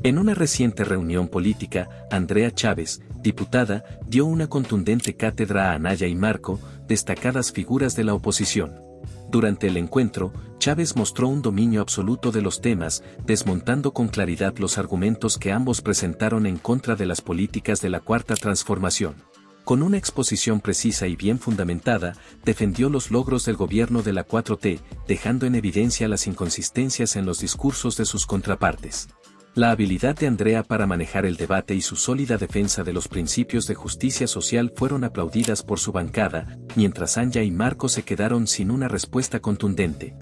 En una reciente reunión política, Andrea Chávez, diputada, dio una contundente cátedra a Anaya y Marco, destacadas figuras de la oposición. Durante el encuentro, Chávez mostró un dominio absoluto de los temas, desmontando con claridad los argumentos que ambos presentaron en contra de las políticas de la Cuarta Transformación. Con una exposición precisa y bien fundamentada, defendió los logros del gobierno de la 4T, dejando en evidencia las inconsistencias en los discursos de sus contrapartes. La habilidad de Andrea para manejar el debate y su sólida defensa de los principios de justicia social fueron aplaudidas por su bancada, mientras Anja y Marco se quedaron sin una respuesta contundente.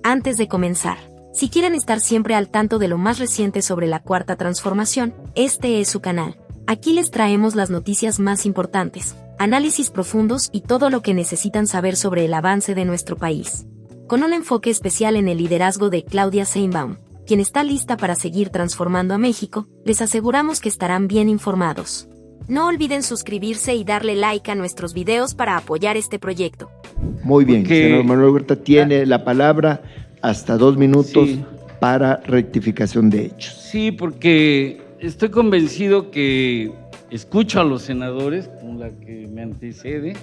Antes de comenzar, si quieren estar siempre al tanto de lo más reciente sobre la Cuarta Transformación, este es su canal. Aquí les traemos las noticias más importantes, análisis profundos y todo lo que necesitan saber sobre el avance de nuestro país. Con un enfoque especial en el liderazgo de Claudia Sheinbaum, quien está lista para seguir transformando a México, les aseguramos que estarán bien informados. No olviden suscribirse y darle like a nuestros videos para apoyar este proyecto. Muy bien, senador Manuel Huerta tiene la palabra hasta 2 minutos para rectificación de hechos. Sí, porque estoy convencido que escucho a los senadores, como la que me antecede,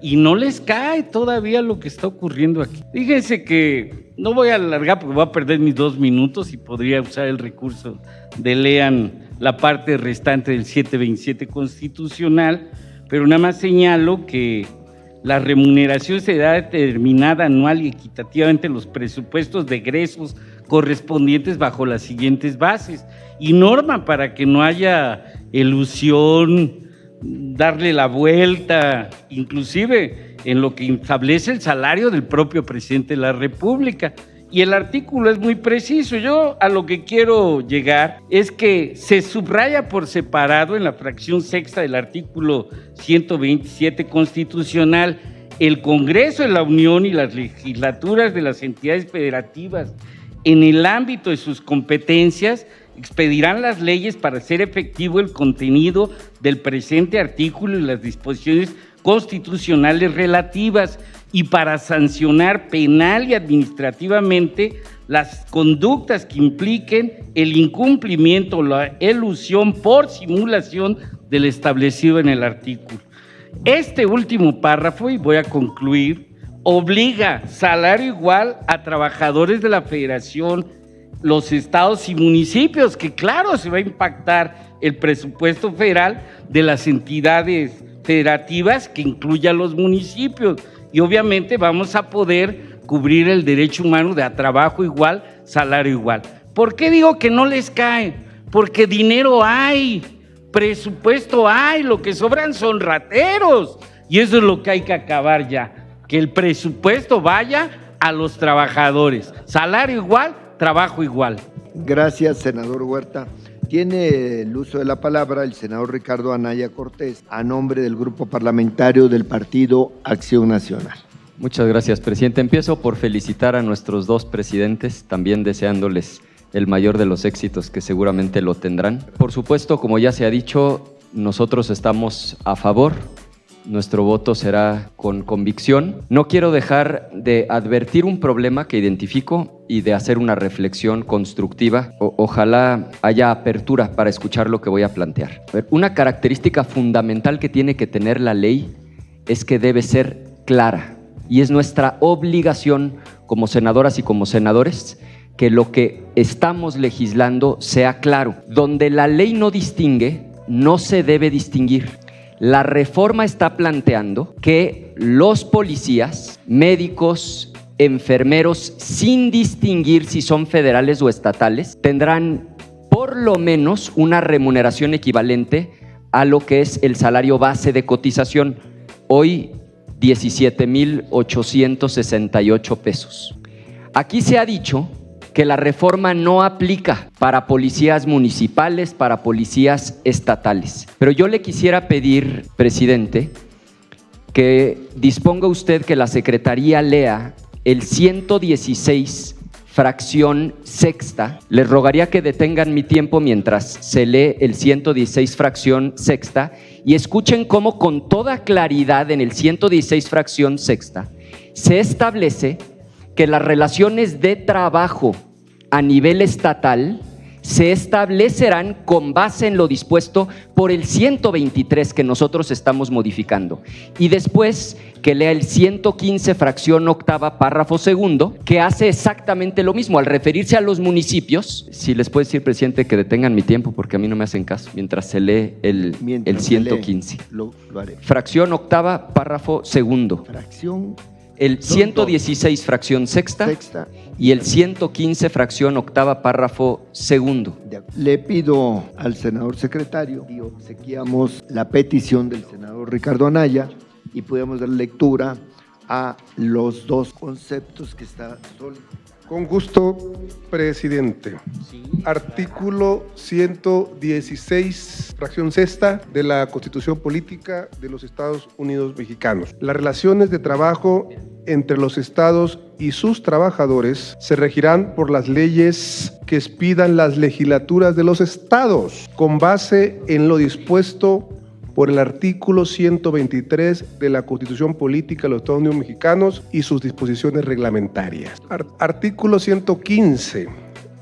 y no les cae todavía lo que está ocurriendo aquí. Fíjense que no voy a alargar porque voy a perder mis 2 minutos y podría usar el recurso de lean la parte restante del 727 constitucional, pero nada más señalo que la remuneración será determinada anual y equitativamente en los presupuestos de egresos correspondientes bajo las siguientes bases y norma para que no haya elusión, darle la vuelta, inclusive en lo que establece el salario del propio presidente de la República. Y el artículo es muy preciso. Yo a lo que quiero llegar es que se subraya por separado en la fracción sexta del artículo 127 constitucional: el Congreso de la Unión y las legislaturas de las entidades federativas, en el ámbito de sus competencias, expedirán las leyes para hacer efectivo el contenido del presente artículo y las disposiciones constitucionales relativas, y para sancionar penal y administrativamente las conductas que impliquen el incumplimiento o la elusión por simulación del establecido en el artículo. Este último párrafo, y voy a concluir, obliga salario igual a trabajadores de la Federación, los estados y municipios, que claro se va a impactar el presupuesto federal de las entidades federativas que incluya a los municipios, y obviamente vamos a poder cubrir el derecho humano de a trabajo igual, salario igual. ¿Por qué digo que no les cae? Porque dinero hay, presupuesto hay, lo que sobran son rateros, y eso es lo que hay que acabar ya, que el presupuesto vaya a los trabajadores, salario igual, trabajo igual. Gracias, senador Huerta. Tiene el uso de la palabra el senador Ricardo Anaya Cortés, a nombre del Grupo Parlamentario del Partido Acción Nacional. Muchas gracias, presidente. Empiezo por felicitar a nuestros 2 presidentes, también deseándoles el mayor de los éxitos, que seguramente lo tendrán. Por supuesto, como ya se ha dicho, nosotros estamos a favor. Nuestro voto será con convicción. No quiero dejar de advertir un problema que identifico y de hacer una reflexión constructiva. Ojalá haya apertura para escuchar lo que voy a plantear. Una característica fundamental que tiene que tener la ley es que debe ser clara, y es nuestra obligación como senadoras y como senadores que lo que estamos legislando sea claro. Donde la ley no distingue, no se debe distinguir. La reforma está planteando que los policías, médicos, enfermeros, sin distinguir si son federales o estatales, tendrán por lo menos una remuneración equivalente a lo que es el salario base de cotización, hoy 17,868 pesos. Aquí se ha dicho que la reforma no aplica para policías municipales, para policías estatales. Pero yo le quisiera pedir, presidente, que disponga usted que la Secretaría lea el 116, fracción sexta. Les rogaría que detengan mi tiempo mientras se lee el 116, fracción sexta, y escuchen cómo con toda claridad en el 116, fracción sexta, se establece que las relaciones de trabajo a nivel estatal se establecerán con base en lo dispuesto por el 123 que nosotros estamos modificando. Y después que lea el 115 fracción octava párrafo segundo, que hace exactamente lo mismo al referirse a los municipios. Si les puedo decir, presidente, que detengan mi tiempo porque a mí no me hacen caso mientras se lee el 115. Lo haré. Fracción octava párrafo segundo. Fracción. El 116 fracción sexta y el 115 fracción octava párrafo segundo. Le pido al senador secretario y obsequiamos la petición del senador Ricardo Anaya y podemos dar lectura a los dos conceptos que está solicitando. Con gusto, presidente. Artículo 116, fracción sexta de la Constitución Política de los Estados Unidos Mexicanos. Las relaciones de trabajo entre los estados y sus trabajadores se regirán por las leyes que expidan las legislaturas de los estados, con base en lo dispuesto por el artículo 123 de la Constitución Política de los Estados Unidos Mexicanos y sus disposiciones reglamentarias. Artículo 115.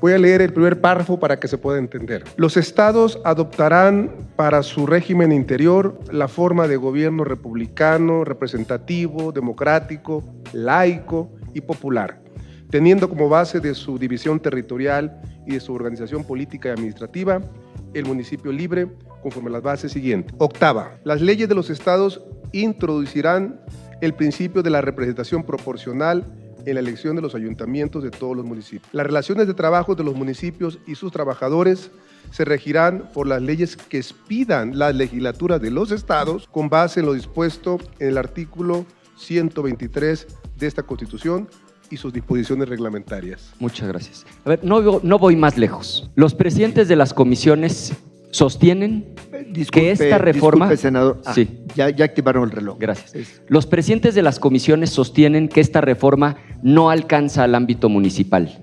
Voy a leer el primer párrafo para que se pueda entender. Los estados adoptarán para su régimen interior la forma de gobierno republicano, representativo, democrático, laico y popular, teniendo como base de su división territorial y de su organización política y administrativa el municipio libre, conforme a las bases siguientes. Octava, las leyes de los estados introducirán el principio de la representación proporcional en la elección de los ayuntamientos de todos los municipios. Las relaciones de trabajo de los municipios y sus trabajadores se regirán por las leyes que expidan las legislaturas de los estados con base en lo dispuesto en el artículo 123 de esta Constitución y sus disposiciones reglamentarias. Muchas gracias. A ver, no voy más lejos. Los presidentes de las comisiones sostienen que esta reforma… Disculpe, senador. Sí. Ya activaron el reloj. Gracias. Los presidentes de las comisiones sostienen que esta reforma no alcanza al ámbito municipal.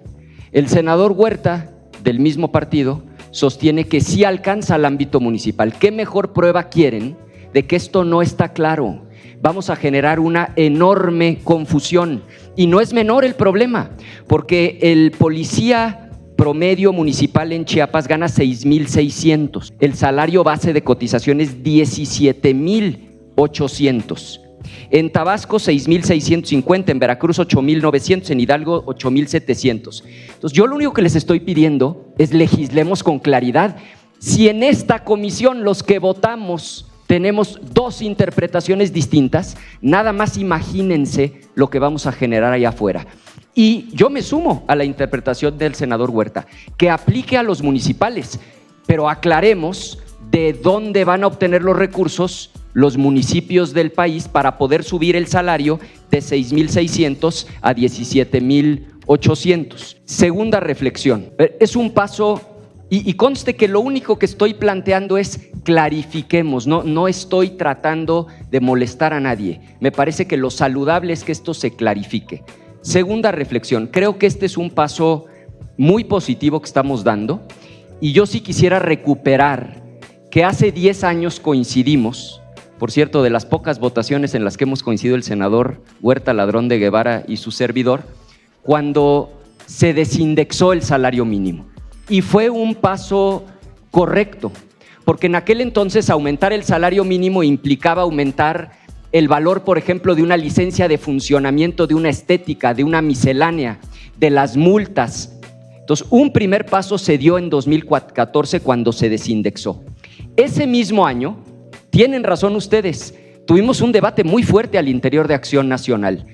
El senador Huerta, del mismo partido, sostiene que sí alcanza al ámbito municipal. ¿Qué mejor prueba quieren de que esto no está claro? Vamos a generar una enorme confusión. Y no es menor el problema, porque el policía promedio municipal en Chiapas gana 6,600. El salario base de cotización es 17,800. En Tabasco 6,650, en Veracruz 8,900, en Hidalgo 8,700. Entonces yo lo único que les estoy pidiendo es legislemos con claridad. Si en esta comisión los que votamos tenemos dos interpretaciones distintas, nada más imagínense lo que vamos a generar allá afuera. Y yo me sumo a la interpretación del senador Huerta, que aplique a los municipales, pero aclaremos de dónde van a obtener los recursos los municipios del país para poder subir el salario de 6,600 a 17,800. Segunda reflexión, es un paso, y conste que lo único que estoy planteando es clarifiquemos, no estoy tratando de molestar a nadie. Me parece que lo saludable es que esto se clarifique. Segunda reflexión, creo que este es un paso muy positivo que estamos dando y yo sí quisiera recuperar que hace 10 años coincidimos, por cierto, de las pocas votaciones en las que hemos coincidido el senador Huerta Ladrón de Guevara y su servidor, cuando se desindexó el salario mínimo. Y fue un paso correcto, porque en aquel entonces aumentar el salario mínimo implicaba aumentar el valor, por ejemplo, de una licencia de funcionamiento, de una estética, de una miscelánea, de las multas. Entonces, un primer paso se dio en 2014 cuando se desindexó. Ese mismo año, tienen razón ustedes, tuvimos un debate muy fuerte al interior de Acción Nacional.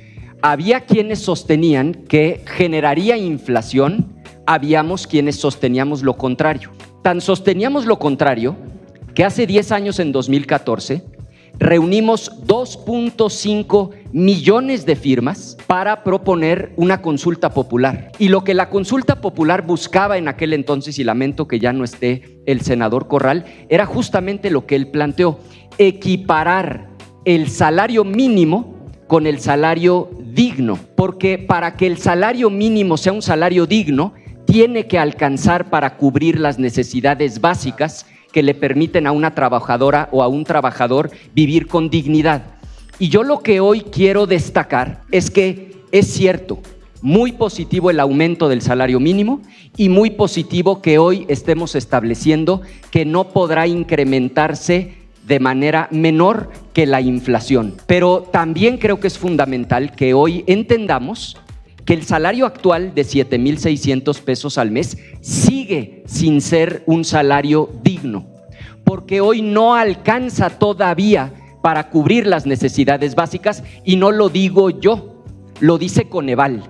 Había quienes sostenían que generaría inflación, habíamos quienes sosteníamos lo contrario. Tan sosteníamos lo contrario que hace 10 años, en 2014, reunimos 2.5 millones de firmas para proponer una consulta popular. Y lo que la consulta popular buscaba en aquel entonces, y lamento que ya no esté el senador Corral, era justamente lo que él planteó: equiparar el salario mínimo con el salario digno. Porque para que el salario mínimo sea un salario digno, tiene que alcanzar para cubrir las necesidades básicas que le permiten a una trabajadora o a un trabajador vivir con dignidad. Y yo lo que hoy quiero destacar es que es cierto, muy positivo el aumento del salario mínimo y muy positivo que hoy estemos estableciendo que no podrá incrementarse de manera menor que la inflación. Pero también creo que es fundamental que hoy entendamos que el salario actual de 7,600 pesos al mes sigue sin ser un salario digno, porque hoy no alcanza todavía para cubrir las necesidades básicas, y no lo digo yo, lo dice Coneval,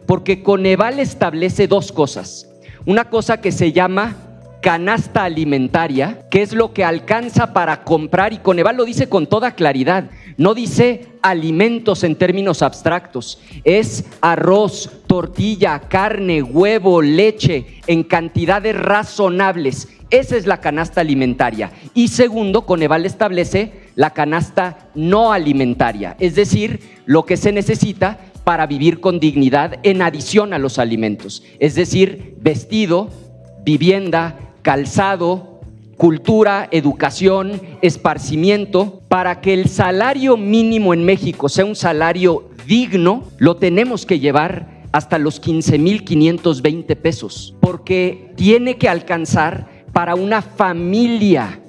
porque Coneval establece dos cosas: una cosa que se llama canasta alimentaria, que es lo que alcanza para comprar, y Coneval lo dice con toda claridad, no dice alimentos en términos abstractos, es arroz, tortilla, carne, huevo, leche en cantidades razonables. Esa es la canasta alimentaria. Y segundo, Coneval establece la canasta no alimentaria, es decir, lo que se necesita para vivir con dignidad en adición a los alimentos, es decir, vestido, vivienda, calzado, cultura, educación, esparcimiento. Para que el salario mínimo en México sea un salario digno, lo tenemos que llevar hasta los 15,520 pesos, porque tiene que alcanzar para una familia,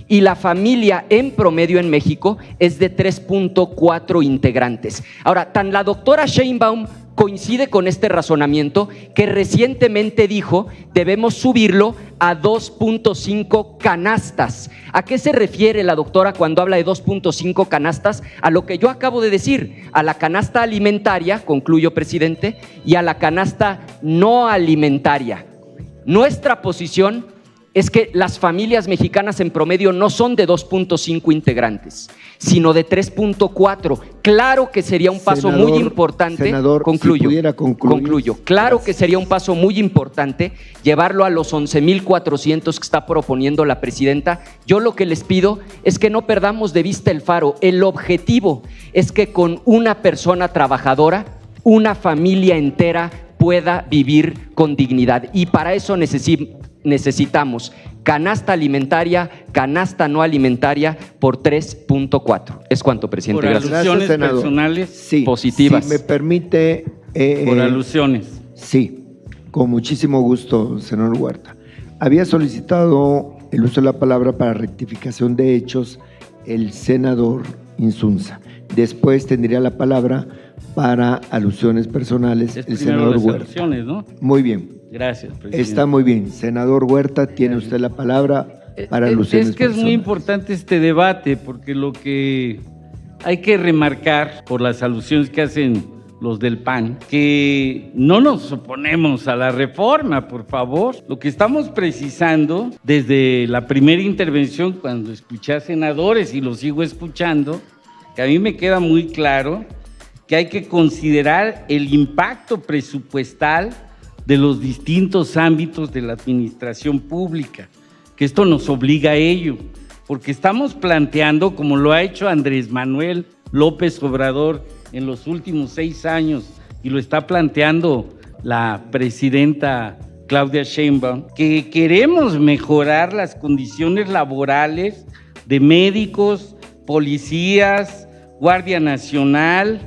y la familia en promedio en México es de 3.4 integrantes. Ahora, tan la doctora Sheinbaum coincide con este razonamiento que recientemente dijo debemos subirlo a 2.5 canastas. ¿A qué se refiere la doctora cuando habla de 2.5 canastas? A lo que yo acabo de decir, a la canasta alimentaria, concluyo, presidente, y a la canasta no alimentaria. Nuestra posición es que las familias mexicanas en promedio no son de 2.5 integrantes, sino de 3.4. Claro que sería un paso muy importante. Senador, concluyo, si pudiera concluir. concluyo. Claro que sería un paso muy importante llevarlo a los 11,400 que está proponiendo la presidenta. Yo lo que les pido es que no perdamos de vista el faro. El objetivo es que con una persona trabajadora, una familia entera pueda vivir con dignidad. Y para eso necesitamos canasta alimentaria, canasta no alimentaria por 3.4. Es cuanto, presidente. Por Gracias. alusiones Senador. personales, Sí, Positivas. Si me permite. por alusiones. Sí, con muchísimo gusto, senador Huerta. Había solicitado el uso de la palabra para rectificación de hechos el senador Insunza. Después tendría la palabra para alusiones personales Es el primero senador las Huerta. alusiones, ¿no? Muy bien, Gracias, presidente. está muy bien. Senador Huerta, tiene usted la palabra para alusiones Es que es muy personales. importante este debate, porque lo que hay que remarcar por las alusiones que hacen los del PAN, que no nos oponemos a la reforma, por favor. Lo que estamos precisando desde la primera intervención, cuando escuché a senadores y lo sigo escuchando, que a mí me queda muy claro que hay que considerar el impacto presupuestal de los distintos ámbitos de la administración pública, que esto nos obliga a ello, porque estamos planteando, como lo ha hecho Andrés Manuel López Obrador en los últimos 6 años, y lo está planteando la presidenta Claudia Sheinbaum, que queremos mejorar las condiciones laborales de médicos, policías, Guardia Nacional,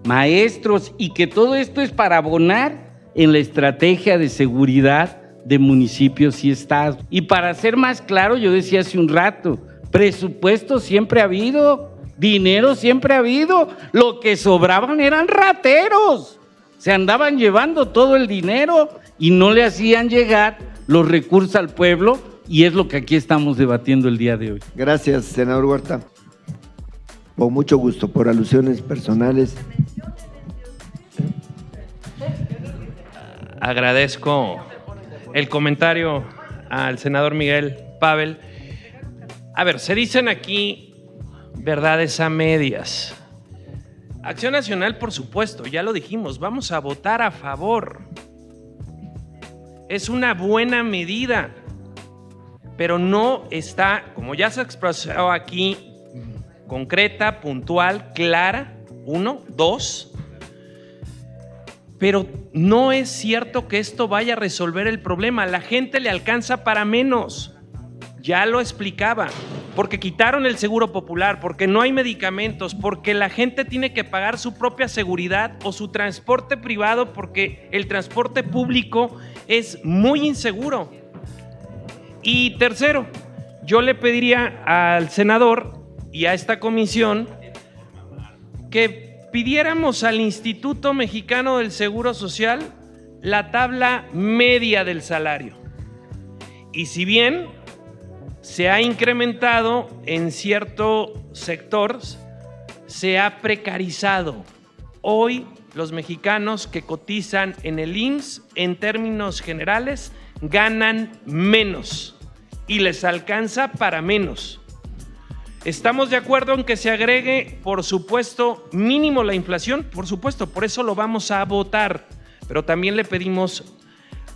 maestros, y que todo esto es para abonar en la estrategia de seguridad de municipios y estados. Y para ser más claro, yo decía hace un rato, presupuesto siempre ha habido, dinero siempre ha habido, lo que sobraban eran rateros, se andaban llevando todo el dinero y no le hacían llegar los recursos al pueblo, y es lo que aquí estamos debatiendo el día de hoy. Gracias, senador Huerta. Con mucho gusto, por alusiones personales. Agradezco el comentario al senador Miguel Pavel. A ver, se dicen aquí verdades a medias. Acción Nacional, por supuesto, ya lo dijimos, vamos a votar a favor. Es una buena medida, pero no está, como ya se expresó aquí, concreta, puntual, clara, 1, 2. Pero no es cierto que esto vaya a resolver el problema. La gente le alcanza para menos. Ya lo explicaba. porque quitaron el seguro popular, porque no hay medicamentos, porque la gente tiene que pagar su propia seguridad o su transporte privado porque el transporte público es muy inseguro. Y tercero, yo le pediría al senador y a esta comisión que pidiéramos al Instituto Mexicano del Seguro Social la tabla media del salario. Y si bien se ha incrementado en ciertos sectores, se ha precarizado. Hoy los mexicanos que cotizan en el IMSS, en términos generales, ganan menos y les alcanza para menos. ¿Estamos de acuerdo en que se agregue, por supuesto, mínimo la inflación? Por supuesto, por eso lo vamos a votar, pero también le pedimos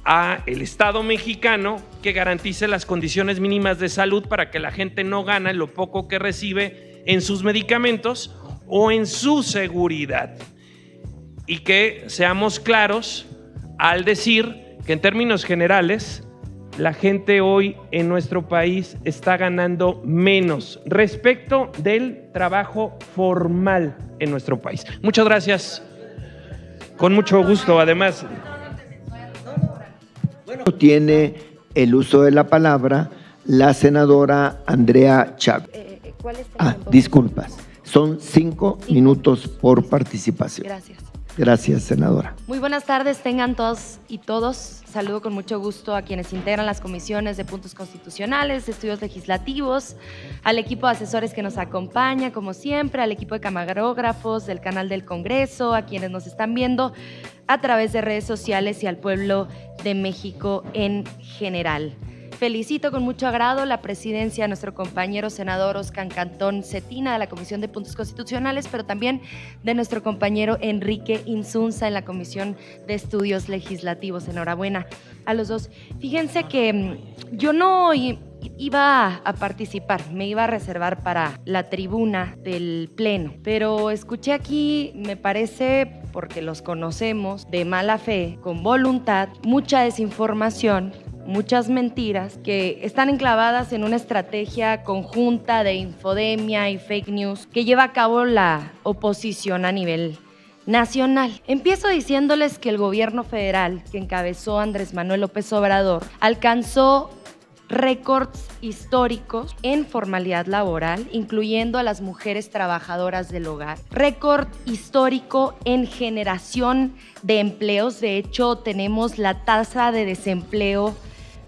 al Estado mexicano que garantice las condiciones mínimas de salud para que la gente no gane lo poco que recibe en sus medicamentos o en su seguridad. Y que seamos claros al decir que en términos generales la gente hoy en nuestro país está ganando menos respecto del trabajo formal en nuestro país. Muchas gracias. Con mucho gusto, además. Tiene el uso de la palabra la senadora Andrea Chávez. Disculpas. Son 5 minutos por participación. Gracias. Gracias, senadora. Muy buenas tardes, tengan todos y todos. Saludo con mucho gusto a quienes integran las comisiones de puntos constitucionales, de estudios legislativos, al equipo de asesores que nos acompaña, como siempre, al equipo de camarógrafos del canal del Congreso, a quienes nos están viendo a través de redes sociales y al pueblo de México en general. Felicito con mucho agrado la presidencia de nuestro compañero senador Óscar Cantón Cetina de la Comisión de Puntos Constitucionales, pero también de nuestro compañero Enrique Insunza en la Comisión de Estudios Legislativos. Enhorabuena a los dos. Fíjense que yo no iba a participar, me iba a reservar para la tribuna del Pleno, pero escuché aquí, me parece, porque los conocemos, de mala fe, con voluntad, mucha desinformación, muchas mentiras que están enclavadas en una estrategia conjunta de infodemia y fake news que lleva a cabo la oposición a nivel nacional. Empiezo diciéndoles que el gobierno federal que encabezó Andrés Manuel López Obrador alcanzó récords históricos en formalidad laboral, incluyendo a las mujeres trabajadoras del hogar. Récord histórico en generación de empleos. De hecho, tenemos la tasa de desempleo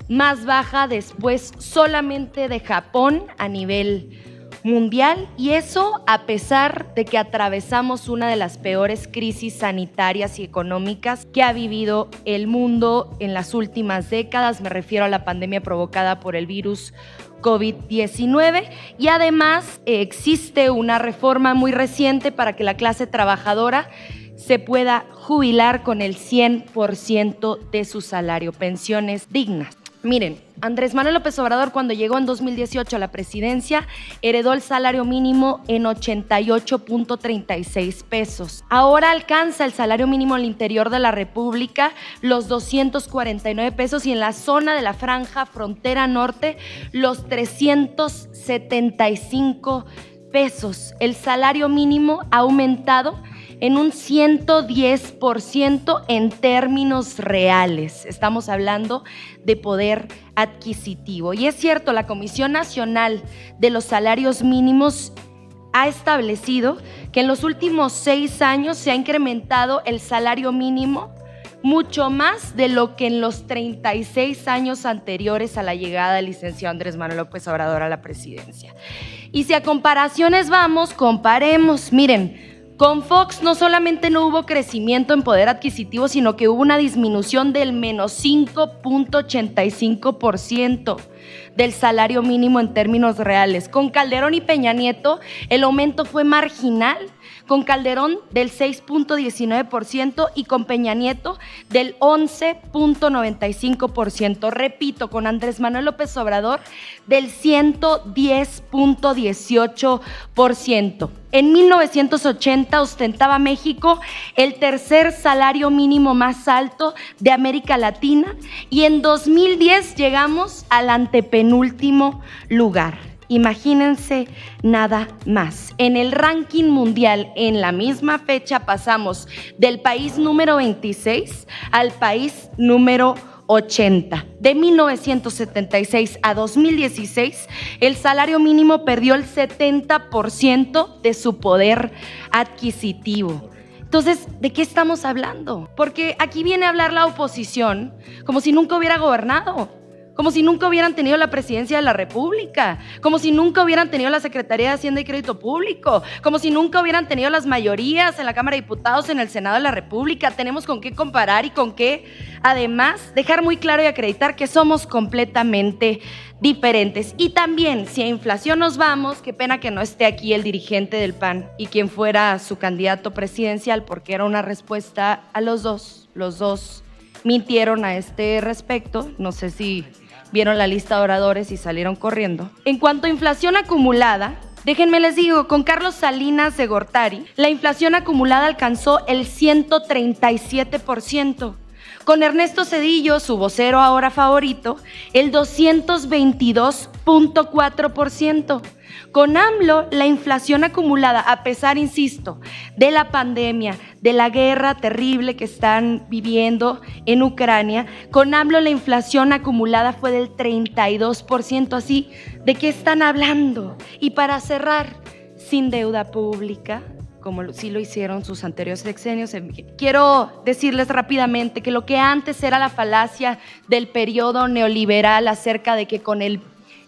más baja después solamente de Japón a nivel mundial, y eso a pesar de que atravesamos una de las peores crisis sanitarias y económicas que ha vivido el mundo en las últimas décadas. Me refiero a la pandemia provocada por el virus COVID-19, y además existe una reforma muy reciente para que la clase trabajadora se pueda jubilar con el 100% de su salario, pensiones dignas. Miren, Andrés Manuel López Obrador, cuando llegó en 2018 a la presidencia, heredó el salario mínimo en 88.36 pesos. Ahora alcanza el salario mínimo al interior de la República los 249 pesos y en la zona de la franja frontera norte los 375 pesos. El salario mínimo ha aumentado en un 110% en términos reales. Estamos hablando de poder adquisitivo. Y es cierto, la Comisión Nacional de los Salarios Mínimos ha establecido que en los últimos 6 años se ha incrementado el salario mínimo mucho más de lo que en los 36 años anteriores a la llegada del licenciado Andrés Manuel López Obrador a la presidencia. Y si a comparaciones vamos, comparemos. Miren, con Fox no solamente no hubo crecimiento en poder adquisitivo, sino que hubo una disminución del menos 5.85% del salario mínimo en términos reales. Con Calderón y Peña Nieto el aumento fue marginal, con Calderón del 6.19% y con Peña Nieto del 11.95%. Repito, con Andrés Manuel López Obrador del 110.18%. En 1980 ostentaba México el tercer salario mínimo más alto de América Latina y en 2010 llegamos al antepenúltimo lugar. Imagínense nada más. En el ranking mundial, en la misma fecha, pasamos del país número 26 al país número 80. De 1976 a 2016, el salario mínimo perdió el 70% de su poder adquisitivo. Entonces, ¿de qué estamos hablando? Porque aquí viene a hablar la oposición como si nunca hubiera gobernado, como si nunca hubieran tenido la presidencia de la República, como si nunca hubieran tenido la Secretaría de Hacienda y Crédito Público, como si nunca hubieran tenido las mayorías en la Cámara de Diputados, en el Senado de la República. Tenemos con qué comparar y con qué, además, dejar muy claro y acreditar que somos completamente diferentes. Y también, si a inflación nos vamos, qué pena que no esté aquí el dirigente del PAN y quien fuera su candidato presidencial, porque era una respuesta a los dos. Los dos mintieron a este respecto. No sé si vieron la lista de oradores y salieron corriendo. En cuanto a inflación acumulada, déjenme les digo, con Carlos Salinas de Gortari, la inflación acumulada alcanzó el 137%. Con Ernesto Zedillo, su vocero ahora favorito, el 222.4%. Con AMLO, la inflación acumulada, a pesar, insisto, de la pandemia, de la guerra terrible que están viviendo en Ucrania, con AMLO la inflación acumulada fue del 32%. Así, ¿de qué están hablando? Y para cerrar, sin deuda pública, como sí lo hicieron sus anteriores sexenios. Quiero decirles rápidamente que lo que antes era la falacia del periodo neoliberal acerca de que con el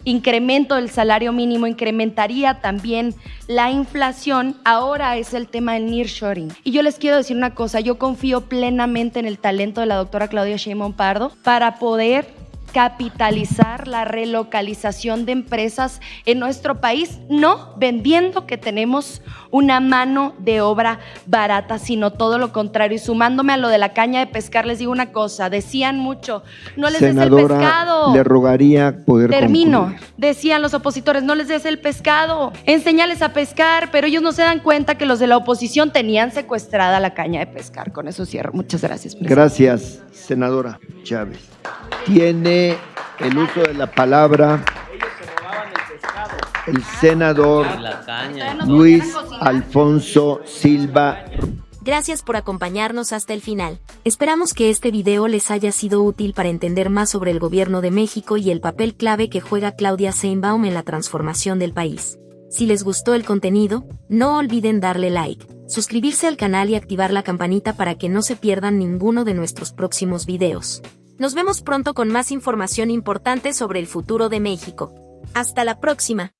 incremento del salario mínimo incrementaría también la inflación, ahora es el tema del nearshoring. Y yo les quiero decir una cosa, yo confío plenamente en el talento de la doctora Claudia Sheinbaum Pardo para poder capitalizar la relocalización de empresas en nuestro país, no vendiendo que tenemos una mano de obra barata, sino todo lo contrario. Y sumándome a lo de la caña de pescar, les digo una cosa, decían mucho, no les des el pescado. Le rogaría poder concluir. Decían los opositores, no les des el pescado, enséñales a pescar, pero ellos no se dan cuenta que los de la oposición tenían secuestrada la caña de pescar. Con eso cierro. Muchas gracias, presidente. Gracias, senadora Chávez. Tiene el uso de la palabra el senador Luis Alfonso Silva. Gracias por acompañarnos hasta el final. Esperamos que este video les haya sido útil para entender más sobre el gobierno de México y el papel clave que juega Claudia Sheinbaum en la transformación del país. Si les gustó el contenido, no olviden darle like, suscribirse al canal y activar la campanita para que no se pierdan ninguno de nuestros próximos videos. Nos vemos pronto con más información importante sobre el futuro de México. Hasta la próxima.